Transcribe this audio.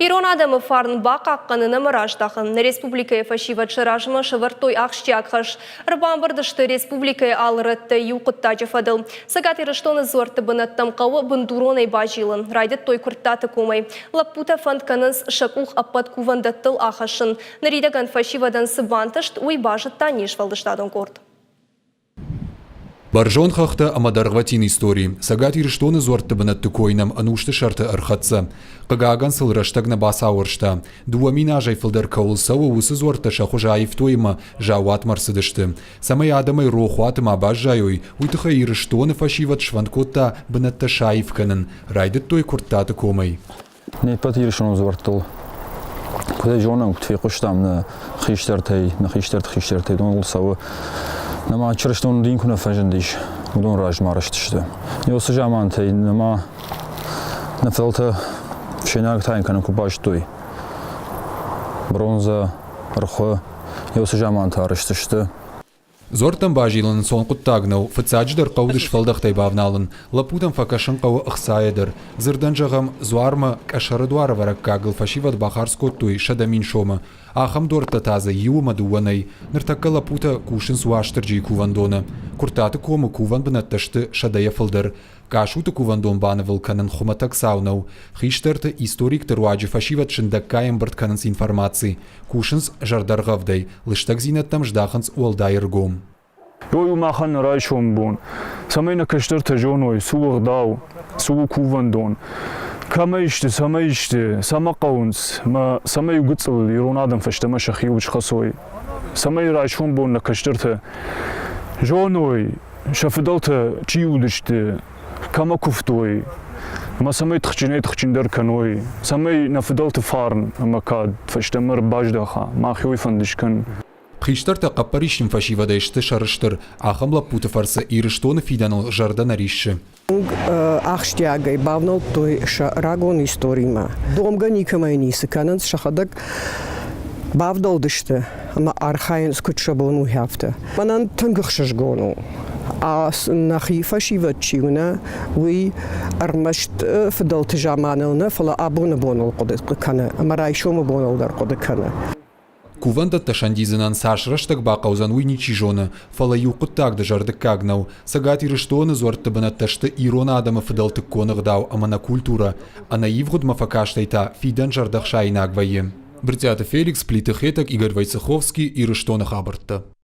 Ирон адамы фарын бақ аққанына мұраштақын. Республикая фашива чыражымы шывыртой ақштиақыш. Рыбамбырдышты республикая алырытты юқытта жафадыл. Сагат ирыштоны зорты бұнаттам қауы бұндуронай бажилын. Райдет той күрттаты комай. Лаппута фандканыз шакух аппат кувандаттыл ақашын. Наридаган фашивадан сыбантышт уй бажытта нешвалдыштадын корд. Баржон хахта амадаргватин истории. Сагат ирштоны зорты бынатты койнам анушты шарты архатса. Кагаган сылраштагна басауыршта. Дуамина жайфылдар каулсава усы зорты шахужаев тойма жауат марсыдышты. Самай адамай рохуатым абажайой. Уйтыха ирштоны фашиват шванкотта бынатты шаевканын. Райдет той курттаты комай. Непат ирштоны зортыл. Куда жонам кутфекуштам на хиштартай донгулсава. Нама чырыштон дин күнә фәжендиш, удон раж марыштышты. Йосы жаман тей нама нафелта шенаг тайн кану кубаш той. Бронза, рхо, йосы жаман тарыштышты. Зортам бажилын сон құттагнау, фыцадждар қаудыш фалдақтай бавналын, лапутам факашын қауы ұқсайыдыр. Зырдан жағам зуарма кашары дуары варак кагыл фашиват бахар скоттуй шадамин шома. Ахам дорта таза юма дуанай, ныртакка лапута кушын суаштыр жей кувандона. Куртаты комы куван бінатташты шадая фалдыр. Кашуты кувандон баны вылканын хуматак саунау. Хиштарты историк тыруаджи фашиват шындаккаем быртканынс информации. Кушынс жардаргавдай, лыштак зинаттам ждаханс уалдайыргом. Йой махан райшон бон. Самайна каштарта жоной, сувагдау, суву кувандон. Камаиште, сама каунс, ма самай угыцл иронадам фаштама шахиуч хасой. Самай райшон бон на каштарта жоной, шафидалта чиудыште. Кама куфтой, ма самай тхчиндар каной, самай нафидалта фарн, ама кад фаштамар баждаха, ма хиой фандишкан. Хиштарта қаппаришин фашивадайшты шарыштыр, ахам лапута фарса ирыштоны фиданыл жардан аришші. Ахштиагай бавнал той рагон историма. Домга никамайнисы кананс шахадак бавдалдышты, ама архайын скутшабону хяфта. Манан тынгықшыжгону. А нахи фашиват чиуна, уи армашт фидалты жаманылны фала абуны бонул қодық кана, ама райшомы бонулдар қодық кана. Куванда ташандизынан сашраштак бақаузан уйничи жона, фала юқыттагды жардык кагнау, сагат ирыштоны зорты бынатташты ирона адамы фидалты конығдау амана культура, а наивгуд мафакаштайта фидан жардах шайнагвайы. Бритята Феликс, Плиты Хетак, Игорь Войцеховский, ирыштоны хабыртты.